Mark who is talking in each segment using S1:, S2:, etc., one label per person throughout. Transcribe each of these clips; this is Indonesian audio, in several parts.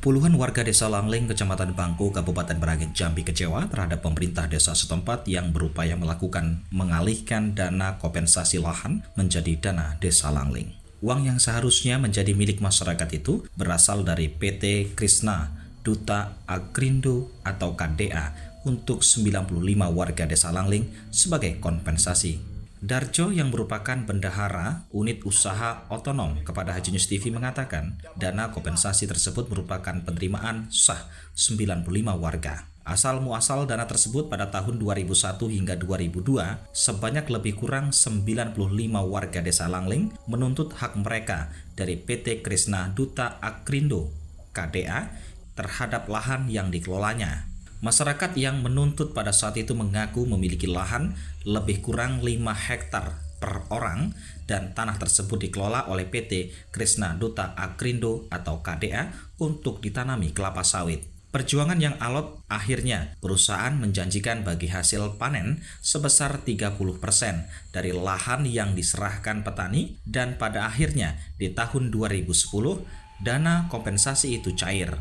S1: Puluhan warga desa Langling, Kecamatan Bangko, Kabupaten Merangin, Jambi kecewa terhadap pemerintah desa setempat yang berupaya mengalihkan dana kompensasi lahan menjadi dana desa Langling. Uang yang seharusnya menjadi milik masyarakat itu berasal dari PT Krishna Duta Agrindo atau KDA untuk 95 warga desa Langling sebagai kompensasi. Darjo yang merupakan bendahara unit usaha otonom kepada Haji News TV mengatakan dana kompensasi tersebut merupakan penerimaan sah 95 warga. Asal muasal dana tersebut pada tahun 2001 hingga 2002 sebanyak lebih kurang 95 warga desa Langling menuntut hak mereka dari PT Krishna Duta Agrindo KDA terhadap lahan yang dikelolanya. Masyarakat yang menuntut pada saat itu mengaku memiliki lahan lebih kurang 5 hektar per orang dan tanah tersebut dikelola oleh PT Krishna Duta Agrindo atau KDA untuk ditanami kelapa sawit. Perjuangan yang alot akhirnya perusahaan menjanjikan bagi hasil panen sebesar 30% dari lahan yang diserahkan petani dan pada akhirnya di tahun 2010 dana kompensasi itu cair.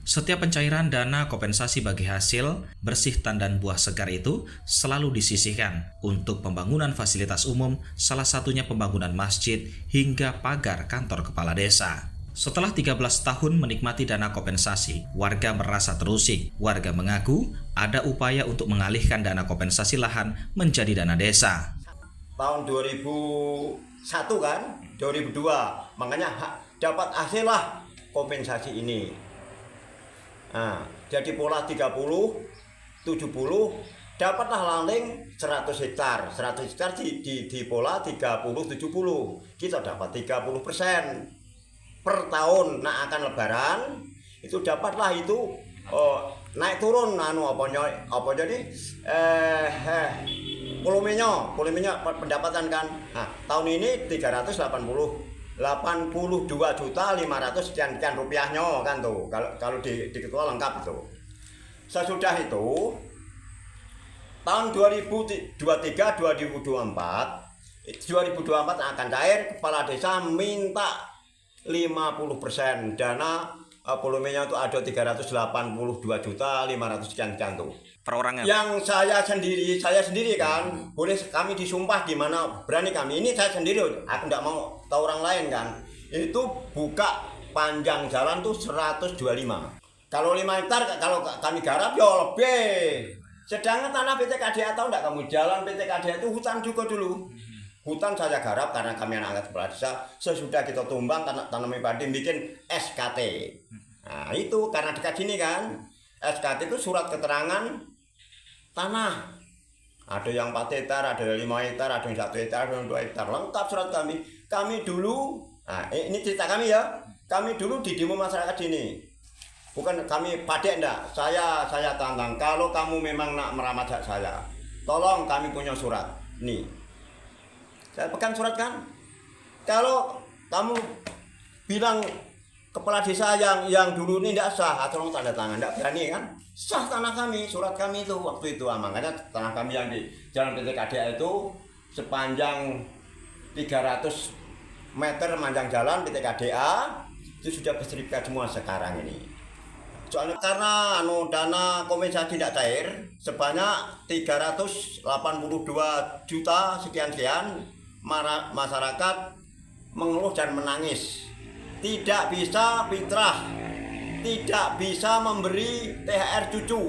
S1: Setiap pencairan dana kompensasi bagi hasil bersih tandan buah segar itu selalu disisihkan untuk pembangunan fasilitas umum, salah satunya pembangunan masjid hingga pagar kantor kepala desa. Setelah 13 tahun menikmati dana kompensasi, warga merasa terusik. Warga mengaku ada upaya untuk mengalihkan dana kompensasi lahan menjadi dana desa.
S2: Tahun 2001 kan, 2002, makanya dapat hasil lah kompensasi ini. Nah, jadi pola 30, 70, dapatlah Langling 100 hektar. 100 hektar di pola 30, 70. Kita dapat 30% per tahun. Nah, akan lebaran itu dapatlah itu naik turun apa jadi volumenya pendapatan kan. Nah, tahun ini 82.500 sekian rupiahnya kan tuh kalau di ketua lengkap itu. Sesudah itu tahun 2023 2024 akan cair, kepala desa minta 50% dana volumenya itu ada 382.500 sekian tuh.
S1: Perorangan.
S2: Yang saya sendiri kan, boleh kami disumpah di mana berani kami. Ini saya sendiri, aku tidak mau tahu orang lain kan. Itu buka panjang jalan tuh 125. Kalau 5 hektar kalau kami garap ya lebih. Sedangkan tanah PT KDA tahu enggak kamu, jalan PT KDA itu hutan juga dulu. Hutan saya garap karena kami anak-anak kepala desa. Sesudah kita tumbang tanami padi bikin SKT. Nah itu karena dekat sini kan. SKT itu surat keterangan tanah. Ada yang 4 hektar, ada yang 5 hektar, ada yang 1 hektar, ada yang 2 hektar. Lengkap surat kami. Kami dulu, nah ini cerita kami ya. Kami dulu di demo masyarakat sini. Bukan kami padek enggak. Saya tantang kalau kamu memang nak meramat hak saya, tolong kami punya surat. Nih. Saya pegang surat kan. Kalau kamu bilang kepala desa yang dulu ini tidak sah atau tanda tangan, tidak berani kan? Sah tanah kami, surat kami itu waktu itu. Makanya tanah kami yang di jalan PT KDA itu sepanjang 300 meter panjang jalan PT KDA itu sudah bersertifikat semua sekarang ini. Soalnya karena dana kompensasi tidak cair sebanyak 382 juta sekian masyarakat mengeluh dan menangis. Tidak bisa fitrah, tidak bisa memberi THR cucu,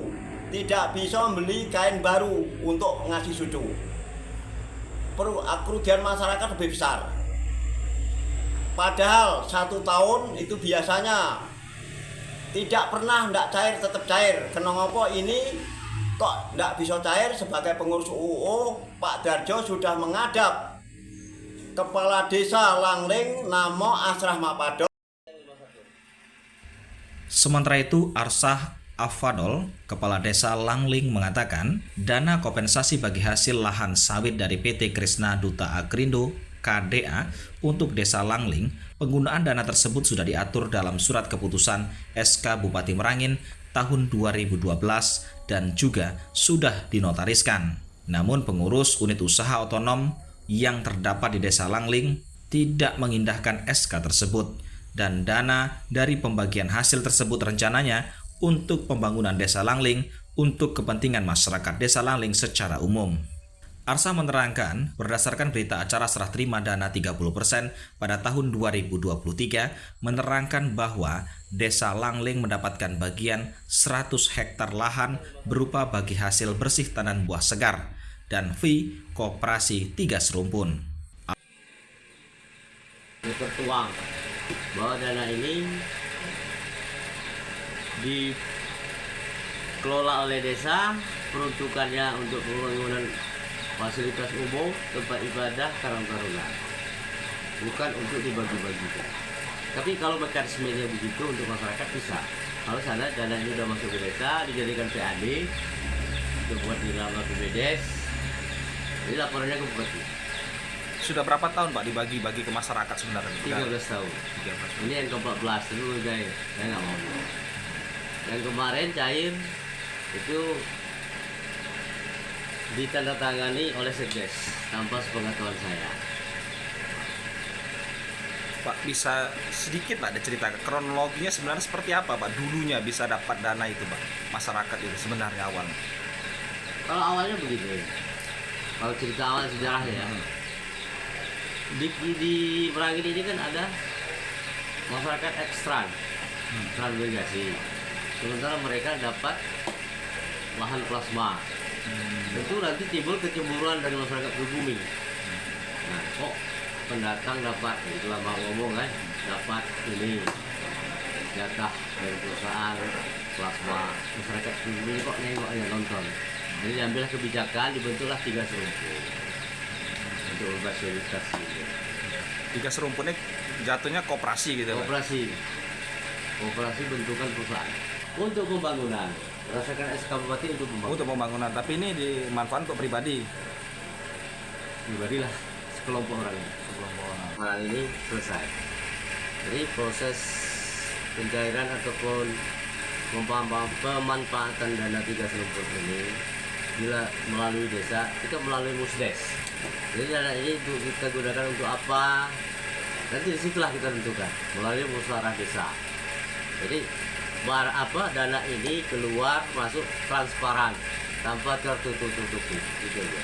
S2: tidak bisa membeli kain baru untuk ngasih cucu. Kerugian masyarakat lebih besar. Padahal 1 tahun itu biasanya tidak pernah tidak cair, tetap cair. Kenapa ini kok tidak bisa cair? Sebagai pengurus UU, Pak Darjo sudah menghadap Kepala Desa Langling Namo Asrah Mapado.
S1: Sementara itu, Arsah Afadol, Kepala Desa Langling mengatakan dana kompensasi bagi hasil lahan sawit dari PT Krishna Duta Agrindo KDA untuk Desa Langling, penggunaan dana tersebut sudah diatur dalam surat keputusan SK Bupati Merangin tahun 2012 dan juga sudah dinotariskan. Namun pengurus unit usaha otonom yang terdapat di Desa Langling tidak mengindahkan SK tersebut. dan dana dari pembagian hasil tersebut rencananya untuk pembangunan Desa Langling untuk kepentingan masyarakat Desa Langling secara umum. Arsa menerangkan, berdasarkan berita acara serah terima dana 30% pada tahun 2023, menerangkan bahwa Desa Langling mendapatkan bagian 100 hektar lahan berupa bagi hasil bersih tanam buah segar dan fee koperasi 3 serumpun.
S3: Tertuang bahwa dana ini dikelola oleh desa, peruntukannya untuk pembangunan fasilitas umum, tempat ibadah, karang taruna, bukan untuk dibagi-bagikan. Tapi kalau mekanismenya begitu untuk masyarakat bisa. Kalau sana dana ini sudah masuk ke desa, dijadikan PAD, untuk buat di dalam BPDes, jadi laporannya ke bupati.
S1: Sudah berapa tahun Pak dibagi-bagi ke masyarakat sebenarnya?
S3: 13 tahun. Ini yang ke-14 dulu saya nggak mau. Yang kemarin cair itu ditandatangani oleh Sekdes tanpa sepengetahuan saya.
S1: Pak, bisa sedikit Pak diceritakan kronologinya sebenarnya seperti apa Pak dulunya bisa dapat dana itu Pak, masyarakat itu sebenarnya awalnya?
S3: Kalau awalnya begini, kalau cerita awal sejarahnya ya, di Merangin ini kan ada masyarakat ekstran, transmigrasi. Sementara mereka dapat lahan plasma. Tentu nanti timbul kecemburuan dari masyarakat pribumi. Nah, kok pendatang dapat, itu lama ngomong kan, dapat ini jatah dari perusahaan plasma, masyarakat pribumi kok nengok ya nonton. Jadi diambillah kebijakan, dibentuklah 3 serumpun untuk fasilitas ini.
S1: 3 serumpun ini jatuhnya koperasi gitu Pak?
S3: Koperasi bentukan perusahaan untuk pembangunan. Berdasarkan SK Bupati untuk pembangunan.
S1: Tapi ini dimanfaatkan untuk pribadi.
S3: Lah, sekelompok orang. Hal ini selesai. Jadi proses pencairan ataupun pemanfaatan dana 3 serumpun ini bila melalui desa, kita melalui Musdes. Jadi dana ini kita gunakan untuk apa? Nanti disitulah kita tentukan melalui musyawarah desa. Jadi dana ini keluar masuk transparan tanpa tertutup-tutupi gitu ya.